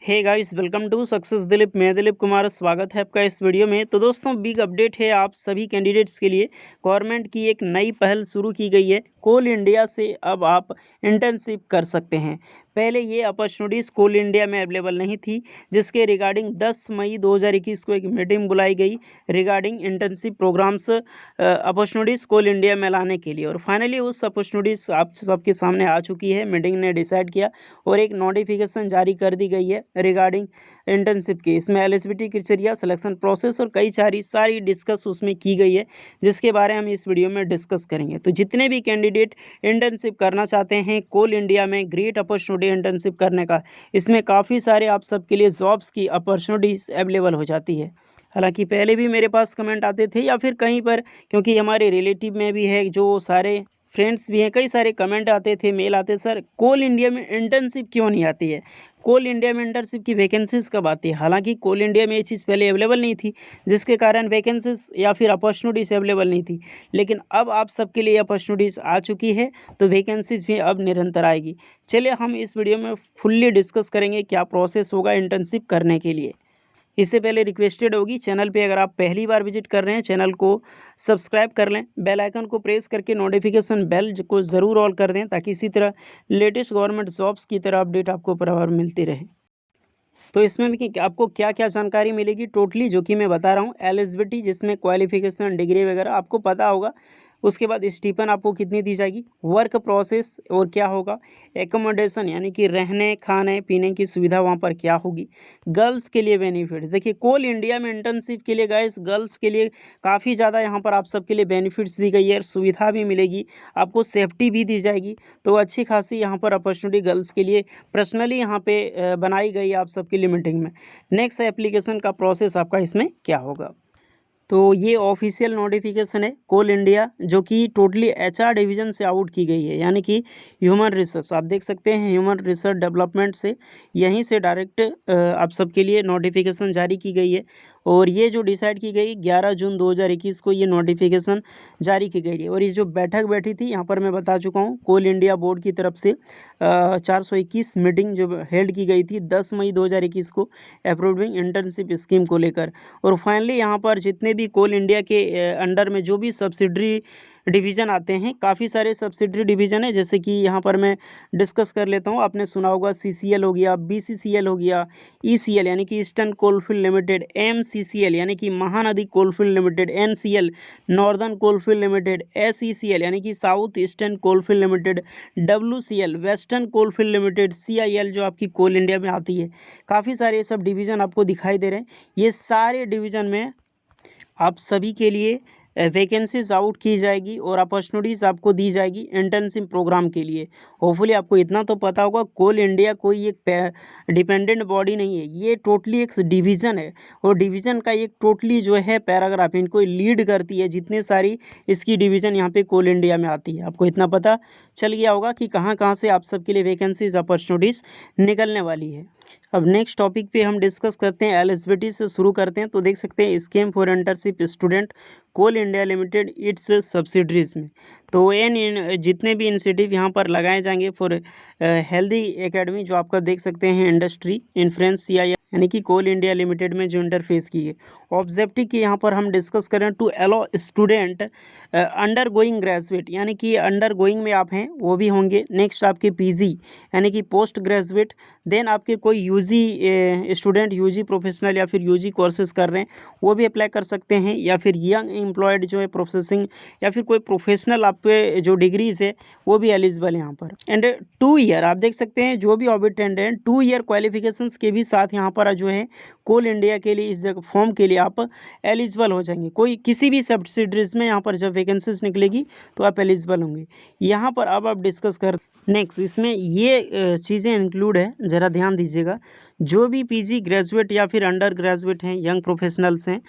Hey guys, welcome to success Dilip. मैं दिलीप कुमार, स्वागत है आपका इस वीडियो में। तो दोस्तों, बिग अपडेट है आप सभी कैंडिडेट्स के लिए। गवर्नमेंट की एक नई पहल शुरू की गई है। कोल इंडिया से अब आप इंटर्नशिप कर सकते हैं। पहले ये अपॉर्चुनिटीज़ कोल इंडिया में अवेलेबल नहीं थी, जिसके रिगार्डिंग 10 मई 2021 को एक मीटिंग बुलाई गई रिगार्डिंग इंटर्नशिप प्रोग्राम्स अपॉर्चुनिटीज़ कोल इंडिया में लाने के लिए। और फाइनली उस अपॉर्चुनिटीज़ आप सबके सामने आ चुकी है। मीटिंग ने डिसाइड किया और एक नोटिफिकेशन जारी कर दी गई है रिगार्डिंग इंटर्नशिप की। इसमें एलिजिबिलिटी क्राइटेरिया, सिलेक्शन प्रोसेस और कई सारी डिस्कस उसमें की गई है, जिसके बारे में हम इस वीडियो में डिस्कस करेंगे। तो जितने भी कैंडिडेट इंटर्नशिप करना चाहते हैं कोल इंडिया में, ग्रेट अपॉर्चुनिटी इंटर्नशिप करने का। इसमें काफ़ी सारे आप सबके लिए जॉब्स की अपॉर्चुनिटीज़ अवेलेबल हो जाती है। हालांकि पहले भी मेरे पास कमेंट आते थे या फिर कहीं पर, क्योंकि हमारे रिलेटिव में भी है, जो सारे फ्रेंड्स भी हैं, कई सारे कमेंट आते थे, मेल आते, सर कोल इंडिया में इंटर्नशिप क्यों नहीं आती है, कोल इंडिया में इंटर्नशिप की वैकेंसीज़ कब आती है। हालांकि कोल इंडिया में ये चीज़ पहले अवेलेबल नहीं थी, जिसके कारण वैकेंसीज या फिर अपॉर्चुनिटीज़ अवेलेबल नहीं थी। लेकिन अब आप सबके लिए अपॉर्चुनिटीज़ आ चुकी है, तो वैकेंसीज भी अब निरंतर आएगी। चलिए हम इस वीडियो में फुल्ली डिस्कस करेंगे क्या प्रोसेस होगा इंटर्नशिप करने के लिए। इससे पहले रिक्वेस्टेड होगी, चैनल पे अगर आप पहली बार विजिट कर रहे हैं, चैनल को सब्सक्राइब कर लें, बेल आइकन को प्रेस करके नोटिफिकेशन बेल को ज़रूर ऑल कर दें, ताकि इसी तरह लेटेस्ट गवर्नमेंट जॉब्स की तरह अपडेट आपको बराबर मिलती रहे। तो इसमें भी कि आपको क्या क्या जानकारी मिलेगी टोटली, जो कि मैं बता रहा हूँ। एलिजिबिलिटी, जिसमें क्वालिफिकेशन, डिग्री वगैरह आपको पता होगा। उसके बाद स्टीपन आपको कितनी दी जाएगी, वर्क प्रोसेस और क्या होगा, एकोमोडेशन यानी कि रहने खाने पीने की सुविधा वहाँ पर क्या होगी, गर्ल्स के लिए बेनिफिट्स। देखिए, कोल इंडिया में इंटर्नशिप के लिए गाइस गर्ल्स के लिए काफ़ी ज़्यादा यहाँ पर आप सबके लिए बेनिफिट्स दी गई है, सुविधा भी मिलेगी, आपको सेफ्टी भी दी जाएगी। तो अच्छी खासी यहाँ पर अपॉर्चुनिटी गर्ल्स के लिए पर्सनली यहाँ पे बनाई गई है आप सबके लिए मीटिंग में। नेक्स्ट एप्लीकेशन का प्रोसेस आपका इसमें क्या होगा। तो ये ऑफिशियल नोटिफिकेशन है कोल इंडिया, जो कि टोटली एचआर डिवीज़न से आउट की गई है, यानी कि ह्यूमन रिसोर्स। आप देख सकते हैं ह्यूमन रिसोर्स डेवलपमेंट से, यहीं से डायरेक्ट आप सबके लिए नोटिफिकेशन जारी की गई है। और ये जो डिसाइड की गई 11 जून 2021 को ये नोटिफिकेशन जारी की गई है। और ये जो बैठक बैठी थी, यहाँ पर मैं बता चुका हूँ, कोल इंडिया बोर्ड की तरफ से 421 मीटिंग जो हेल्ड की गई थी 10 मई 2021 को, अप्रूविंग इंटर्नशिप स्कीम को लेकर। और फाइनली यहाँ पर जितने भी कोल इंडिया के अंडर में जो भी सब्सिडरी डिवीज़न आते हैं, काफ़ी सारे सब्सिडरी डिवीज़न है, जैसे कि यहाँ पर मैं डिस्कस कर लेता हूँ। आपने सुना होगा CCL हो गया, BCCL हो गया, ECL यानी कि ईस्टर्न कोलफील्ड लिमिटेड, MCCL यानी कि Mahanadi coalfield limited, NCL northern coalfield limited, SECL यानी कि south eastern coalfield limited, WCL western coalfield limited, CIL जो आपकी कोल इंडिया में आती है। काफ़ी सारे ये सब डिवीज़न आपको दिखाई दे रहे हैं। ये सारे डिवीज़न में आप सभी के लिए वैकेंसीज आउट की जाएगी और अपॉर्चुनिटीज़ आपको दी जाएगी इंटर्नशिप प्रोग्राम के लिए। होपफुली आपको इतना तो पता होगा, कोल इंडिया कोई एक डिपेंडेंट बॉडी नहीं है, ये टोटली एक डिवीज़न है। और डिवीज़न का एक टोटली जो है पैराग्राफ इनको लीड करती है, जितने सारी इसकी डिवीज़न यहाँ पे कोल इंडिया में आती है। आपको इतना पता चल गया होगा कि कहाँ कहाँ से आप सबके लिए वैकेंसीज अपॉर्चुनिटीज़ निकलने वाली है। अब नेक्स्ट टॉपिक पे हम डिस्कस करते हैं, एलिजिबिलिटी से शुरू करते हैं। तो देख सकते हैं scheme for internship student Coal India limited its subsidiaries में। तो जितने भी इंसेटिव यहाँ पर लगाए जाएंगे फॉर हेल्दी एकेडमी, जो आपका देख सकते हैं इंडस्ट्री इन्फ्लुएंस यानी कि कोल इंडिया लिमिटेड में जो इंटरफेस की है। ऑब्जेक्टिव की यहाँ पर हम डिस्कस करें to allow student under going graduate, यानी कि अंडर गोइंग में आप हैं वो भी होंगे। नेक्स्ट आपके PG यानी कि पोस्ट ग्रेजुएट। देन आपके कोई UG स्टूडेंट, UG प्रोफेशनल या फिर UG कोर्सेज कर रहे हैं, वो भी अप्लाई कर सकते हैं। या फिर यंग एम्प्लॉयड जो है प्रोसेसिंग, या फिर कोई प्रोफेशनल आपके जो डिग्रीज है वो भी एलिजिबल है यहाँ पर। एंड 2 ईयर आप देख सकते हैं जो भी ऑबिटेंड हैं 2 ईयर क्वालिफिकेशंस के भी साथ यहाँ पर जो है कोल इंडिया के लिए इस जगह फॉर्म के लिए आप एलिजिबल हो जाएंगे। कोई किसी भी सब्सिडरीज में यहाँ पर जब वैकेंसीज निकलेगी तो आप एलिजिबल होंगे। यहाँ पर अब आप डिस्कस कर नेक्स्ट, इसमें ये चीज़ें इंक्लूड है, ज़रा ध्यान दीजिएगा। जो भी PG ग्रेजुएट या फिर अंडर ग्रेजुएट हैं, यंग प्रोफेशनल्स हैं,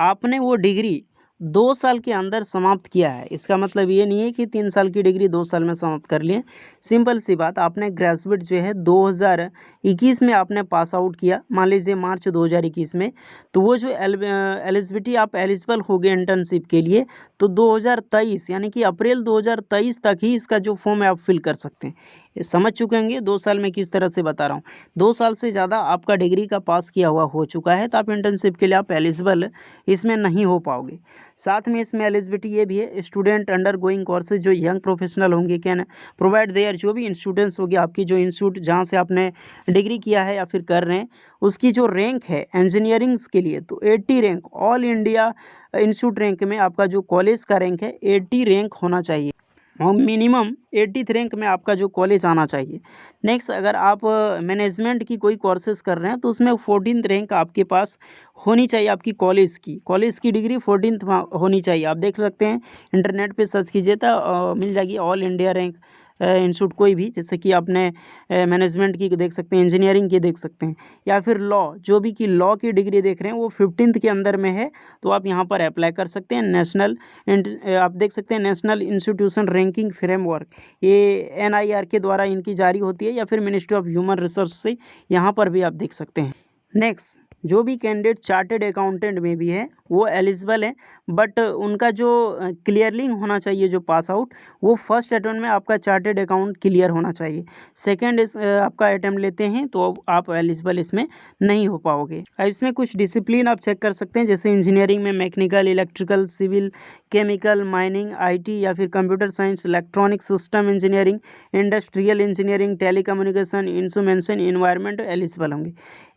आपने वो डिग्री 2 साल के अंदर समाप्त किया है, इसका मतलब ये नहीं है कि 3 साल की डिग्री 2 साल में समाप्त कर लिए। सिंपल सी बात, आपने ग्रेजुएट जो है 2021 में आपने पास आउट किया, मान लीजिए मार्च 2021 में, तो वो जो एलिजिबिलिटी आप एलिजिबल हो गए इंटर्नशिप के लिए, तो 2023 यानी कि अप्रैल 2023 तक ही इसका जो फॉर्म है आप फिल कर सकते हैं। ये समझ चुके होंगे 2 साल में किस तरह से बता रहा हूँ। 2 साल से ज़्यादा आपका डिग्री का पास किया हुआ हो चुका है, तो आप इंटर्नशिप के लिए आप एलिजिबल इसमें नहीं हो पाओगे। साथ में इसमें एलिजिबिलिटी ये भी है, स्टूडेंट अंडर गोइंग कोर्सेज जो यंग प्रोफेशनल होंगे कैन प्रोवाइड देयर, जो भी इंस्टीट्यूट्स होगी आपकी, जो इंस्टीट्यूट जहाँ से आपने डिग्री किया है या फिर कर रहे हैं, उसकी जो रैंक है इंजीनियरिंग्स के लिए, तो 80 rank all India institute rank में आपका जो कॉलेज का रैंक है 80 रैंक होना चाहिए, और मिनिमम 80th रैंक में आपका जो कॉलेज आना चाहिए। नेक्स्ट, अगर आप मैनेजमेंट की कोई कोर्सेज कर रहे हैं तो उसमें 14th रैंक आपके पास होनी चाहिए, आपकी कॉलेज की डिग्री 14th होनी चाहिए। आप देख सकते हैं, इंटरनेट पे सर्च कीजिए तो मिल जाएगी ऑल इंडिया रैंक इंस्टीट्यूट कोई भी, जैसे कि आपने मैनेजमेंट की देख सकते हैं, इंजीनियरिंग की देख सकते हैं, या फिर लॉ, जो भी की लॉ की डिग्री देख रहे हैं वो 15th के अंदर में है, तो आप यहाँ पर अप्लाई कर सकते हैं। आप देख सकते हैं नेशनल इंस्टीट्यूशन रैंकिंग फ्रेमवर्क, ये NIR के द्वारा इनकी जारी होती है, या फिर मिनिस्ट्री ऑफ ह्यूमन रिसोर्स से, यहाँ पर भी आप देख सकते हैं। नेक्स्ट, जो भी कैंडिडेट चार्टेड अकाउंटेंट में भी है वो एलिजिबल है, बट उनका जो क्लियरली होना चाहिए, जो पास आउट, वो फर्स्ट अटेम्प्ट में आपका चार्टेड अकाउंट क्लियर होना चाहिए। सेकंड आपका अटेम्प्ट लेते हैं तो आप एलिजिबल इसमें नहीं हो पाओगे। अब इसमें कुछ डिसिप्लिन आप चेक कर सकते हैं, जैसे इंजीनियरिंग में mechanical, electrical, civil, chemical, mining, IT या फिर computer science, electronic system engineering, industrial engineering, telecommunication, instrumentation, environment eligible होंगे।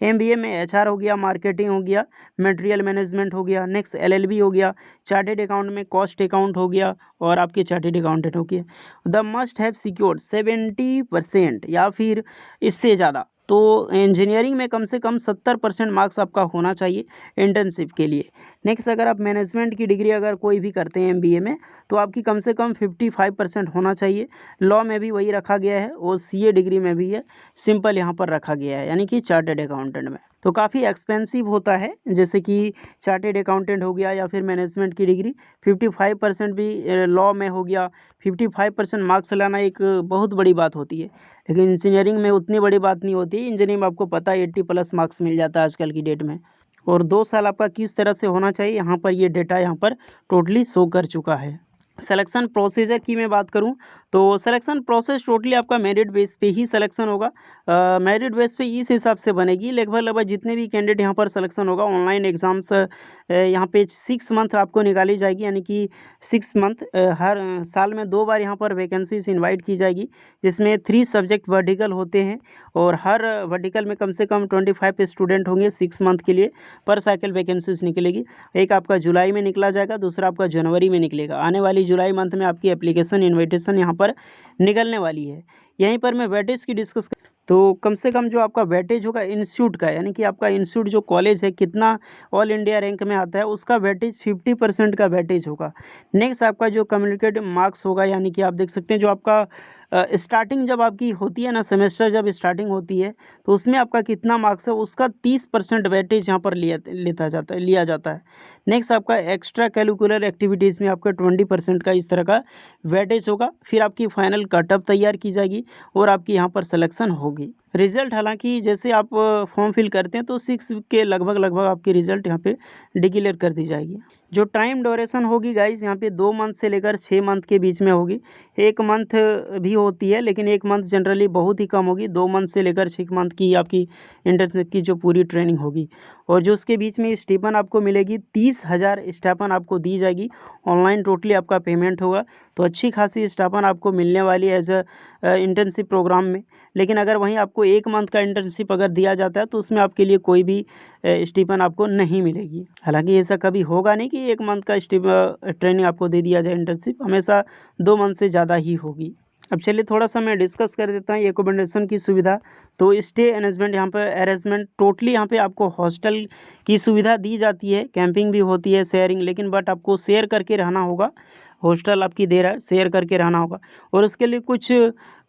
MBA में HR हो गया, मार्केटिंग हो गया, मटेरियल मैनेजमेंट हो गया, नेक्स्ट LLB हो गया, चार्टेड अकाउंट में कॉस्ट अकाउंट हो गया, और आपके चार्टेड अकाउंटेंट हो गया। द मस्ट हैव सिक्योर्ड 70% या फिर इससे ज़्यादा, तो इंजीनियरिंग में कम से कम 70% मार्क्स आपका होना चाहिए इंटर्नशिप के लिए। नेक्स्ट, अगर आप मैनेजमेंट की डिग्री अगर कोई भी करते हैं MBA में, तो आपकी कम से कम 55% होना चाहिए। लॉ में भी वही रखा गया है, और CA डिग्री में भी है, सिंपल यहाँ पर रखा गया है, यानी कि चार्टेड अकाउंटेंट में। तो काफ़ी एक्सपेंसिव होता है, जैसे कि चार्टेड अकाउंटेंट हो गया या फिर मैनेजमेंट की डिग्री, 55% भी लॉ में हो गया, 55% मार्क्स लाना एक बहुत बड़ी बात होती है, लेकिन इंजीनियरिंग में उतनी बड़ी बात नहीं होती है। इंजीनियरिंग में आपको पता है 80+ मार्क्स मिल जाता है आजकल की डेट में। और 2 साल आपका किस तरह से होना चाहिए, यहाँ पर ये डेटा यहाँ पर टोटली शो कर चुका है। सिलेक्शन प्रोसीजर की मैं बात करूं तो सिलेक्शन प्रोसेस टोटली आपका मेरिट बेस पे ही सिलेक्शन होगा। मेरिट बेस पे इस हिसाब से बनेगी, लगभग जितने भी कैंडिडेट यहाँ पर सिलेक्शन होगा, ऑनलाइन एग्ज़ाम्स यहाँ पे 6 मंथ आपको निकाली जाएगी, यानी कि 6 मंथ हर साल में 2 बार यहाँ पर वैकेंसीज इनवाइट की जाएगी, जिसमें 3 सब्जेक्ट वर्टिकल होते हैं, और हर वर्टिकल में कम से कम 25 स्टूडेंट होंगे 6 मंथ के लिए, पर साइकिल वैकेंसीज निकलेगी। एक आपका जुलाई में निकला जाएगा, दूसरा आपका जनवरी में निकलेगा। आने वाली जुलाई मंथ में आपकी एप्लीकेशन इन्विटेशन यहाँ पर निकलने वाली है। यहीं पर मैं वेटेज की डिस्कस तो कम से कम जो आपका वेटेज होगा इंस्टीट्यूट का, यानी कि आपका इंस्टीट्यूट जो कॉलेज है कितना ऑल इंडिया रैंक में आता है, उसका वेटेज 50% का वेटेज होगा। नेक्स्ट, आपका जो कम्युनिकेटिव मार्क्स होगा, यानी कि आप देख सकते हैं जो आपका स्टार्टिंग जब आपकी होती है ना, सेमेस्टर जब स्टार्टिंग होती है, तो उसमें आपका कितना मार्क्स है उसका 30% वेटेज यहाँ पर लिया जाता है। नेक्स्ट, आपका एक्स्ट्रा कैरिकुलर एक्टिविटीज़ में आपका 20% का इस तरह का वेटेज होगा। फिर आपकी फाइनल कटअप तैयार की जाएगी, और आपकी यहाँ पर सिलेक्शन होगी। रिजल्ट हालांकि जैसे आप फॉर्म फिल करते हैं तो 6 के लगभग आपकी रिजल्ट यहाँ पे डिक्लेयर कर दी जाएगी। जो टाइम ड्यूरेशन होगी गाइस, यहाँ पे 2 मंथ से लेकर 6 मंथ के बीच में होगी। 1 मंथ भी होती है, लेकिन 1 मंथ जनरली बहुत ही कम होगी। 2 मंथ से लेकर 6 मंथ की आपकी इंटर्नशिप की जो पूरी ट्रेनिंग होगी, और जो उसके बीच में स्टीपन आपको मिलेगी, 30,000 स्टीपन आपको दी जाएगी। ऑनलाइन टोटली आपका पेमेंट होगा, तो अच्छी खासी स्टीपन आपको मिलने वाली है एज इंटर्नशिप प्रोग्राम में। लेकिन अगर वहीं आपको 1 मंथ का इंटर्नशिप अगर दिया जाता है तो उसमें आपके लिए कोई भी स्टीपन आपको नहीं मिलेगी। हालांकि ऐसा कभी होगा नहीं कि 1 मंथ का ट्रेनिंग आपको दे दिया जाए, इंटर्नशिप हमेशा 2 मंथ से ज़्यादा ही होगी। अब चलिए थोड़ा सा मैं डिस्कस कर देता हूँ एकोमोडेशन की सुविधा। तो स्टे अरेंजमेंट यहाँ पर अरेंजमेंट टोटली यहाँ पे आपको हॉस्टल की सुविधा दी जाती है, कैंपिंग भी होती है, शेयरिंग, लेकिन बट आपको शेयर करके रहना होगा। हॉस्टल आपकी दे रहा है, शेयर करके रहना होगा। और उसके लिए कुछ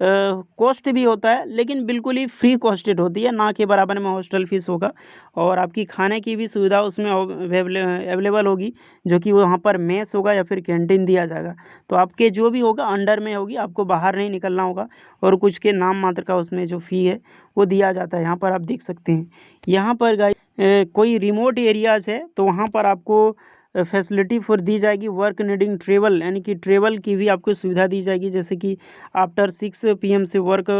कॉस्ट भी होता है, लेकिन बिल्कुल ही फ्री कॉस्टेड होती है, ना के बराबर में हॉस्टल फीस होगा। और आपकी खाने की भी सुविधा उसमें अवेलेबल होगी, जो कि वहाँ पर मेस होगा या फिर कैंटीन दिया जाएगा। तो आपके जो भी होगा अंडर में होगी, आपको बाहर नहीं निकलना होगा। और कुछ के नाम मात्र का उसमें जो फ़ी है वो दिया जाता है, यहाँ पर आप देख सकते हैं। यहाँ पर गाइस कोई रिमोट एरियाज़ है तो वहाँ पर आपको फैसिलिटी फॉर दी जाएगी वर्क नीडिंग ट्रेवल, यानी कि ट्रेवल की भी आपको सुविधा दी जाएगी। जैसे कि आफ्टर 6 PM से वर्क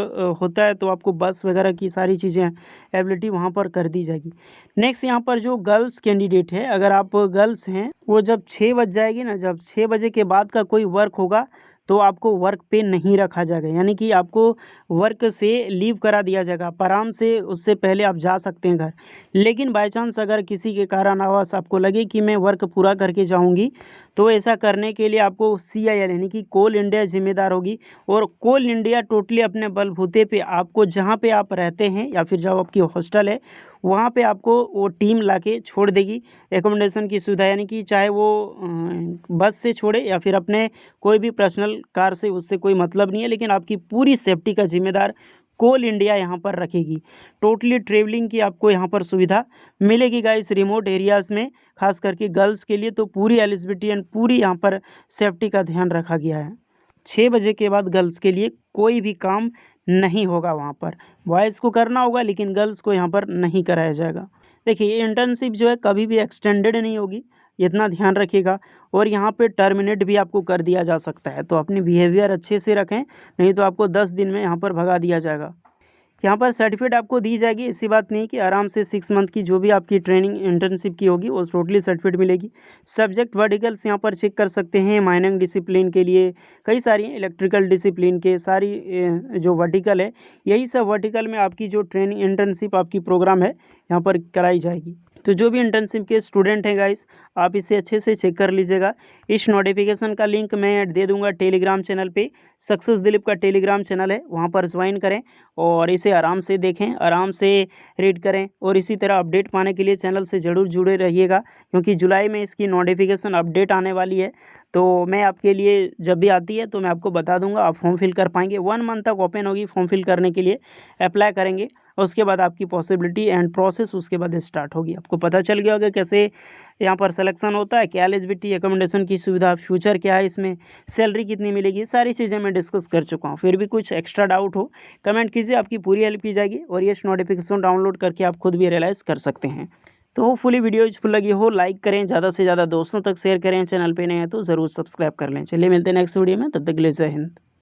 होता है तो आपको बस वगैरह की सारी चीज़ें एबिलिटी वहाँ पर कर दी जाएगी। नेक्स्ट यहाँ पर जो गर्ल्स कैंडिडेट है, अगर आप गर्ल्स हैं, वो जब 6 बज जाएगी ना, जब 6 बजे के बाद का कोई वर्क होगा तो आपको वर्क पे नहीं रखा जाएगा, यानी कि आपको वर्क से लीव करा दिया जाएगा। आप आराम से उससे पहले आप जा सकते हैं घर। लेकिन बाय चांस अगर किसी के कारणवश आपको लगे कि मैं वर्क पूरा करके जाऊंगी, तो ऐसा करने के लिए आपको CIL यानी कि कोल इंडिया जिम्मेदार होगी। और कोल इंडिया टोटली अपने बलबूते पे आपको जहाँ पे आप रहते हैं या फिर जहाँ आपकी हॉस्टल है वहाँ पे आपको वो टीम लाके छोड़ देगी। एकोमोडेशन की सुविधा, यानी कि चाहे वो बस से छोड़े या फिर अपने कोई भी पर्सनल कार से, उससे कोई मतलब नहीं है, लेकिन आपकी पूरी सेफ्टी का जिम्मेदार कोल इंडिया यहाँ पर रखेगी। टोटली ट्रेवलिंग की आपको यहाँ पर सुविधा मिलेगी गाइस रिमोट एरियाज़ में, खास करके गर्ल्स के लिए तो पूरी एलिजिबिलिटी एंड पूरी यहाँ पर सेफ्टी का ध्यान रखा गया है। 6 बजे के बाद गर्ल्स के लिए कोई भी काम नहीं होगा वहाँ पर। बॉयज़ को करना होगा, लेकिन गर्ल्स को यहाँ पर नहीं कराया जाएगा। देखिए, ये इंटर्नशिप जो है कभी भी एक्सटेंडेड नहीं होगी, इतना ध्यान रखिएगा। और यहाँ पे टर्मिनेट भी आपको कर दिया जा सकता है, तो अपनी बिहेवियर अच्छे से रखें, नहीं तो आपको 10 दिन में यहाँ पर भगा दिया जाएगा। यहाँ पर सर्टिफिकेट आपको दी जाएगी, ऐसी बात नहीं कि आराम से 6 मंथ की जो भी आपकी ट्रेनिंग इंटर्नशिप की होगी वो टोटली सर्टिफिकेट मिलेगी। सब्जेक्ट वर्टिकल्स यहाँ पर चेक कर सकते हैं, माइनिंग डिसिप्लिन के लिए कई सारी हैं, इलेक्ट्रिकल डिसिप्लिन के सारी जो वर्टिकल है, यही सब वर्टिकल में आपकी जो ट्रेनिंग इंटर्नशिप आपकी प्रोग्राम है यहाँ पर कराई जाएगी। तो जो भी इंटर्नशिप के स्टूडेंट हैं गाइस, आप इसे अच्छे से चेक कर लीजिएगा। इस नोटिफिकेशन का लिंक मैं दे दूंगा टेलीग्राम चैनल पे। सक्सेस दिलीप का टेलीग्राम चैनल है, वहाँ पर ज्वाइन करें और इसे आराम से देखें, आराम से रीड करें। और इसी तरह अपडेट पाने के लिए चैनल से ज़रूर जुड़े रहिएगा, क्योंकि जुलाई में इसकी नोटिफिकेशन अपडेट आने वाली है। तो मैं आपके लिए जब भी आती है तो मैं आपको बता दूंगा, आप फॉर्म फिल कर पाएंगे। 1 मंथ तक ओपन होगी फॉर्म फिल करने के लिए, अप्लाई करेंगे और उसके बाद आपकी पॉसिबिलिटी एंड प्रोसेस उसके बाद स्टार्ट होगी। आपको पता चल गया होगा कैसे यहाँ पर सिलेक्शन होता है, क्या एलिजिबिलिटी, एकोमोडेशन की सुविधा, फ्यूचर क्या है इसमें, सैलरी कितनी मिलेगी, सारी चीज़ें मैं डिस्कस कर चुका हूँ। फिर भी कुछ एक्स्ट्रा डाउट हो कमेंट कीजिए, आपकी पूरी हेल्प की जाएगी। और ये नोटिफिकेशन डाउनलोड करके आप खुद भी रियलाइज़ कर सकते हैं। तो होपफुली वीडियो यूजफुल लगी हो, लाइक करें, ज़्यादा से ज़्यादा दोस्तों तक शेयर करें, चैनल पे नए हैं तो ज़रूर सब्सक्राइब कर लें। चलिए मिलते हैं नेक्स्ट वीडियो में, तब तक के लिए जय हिंद।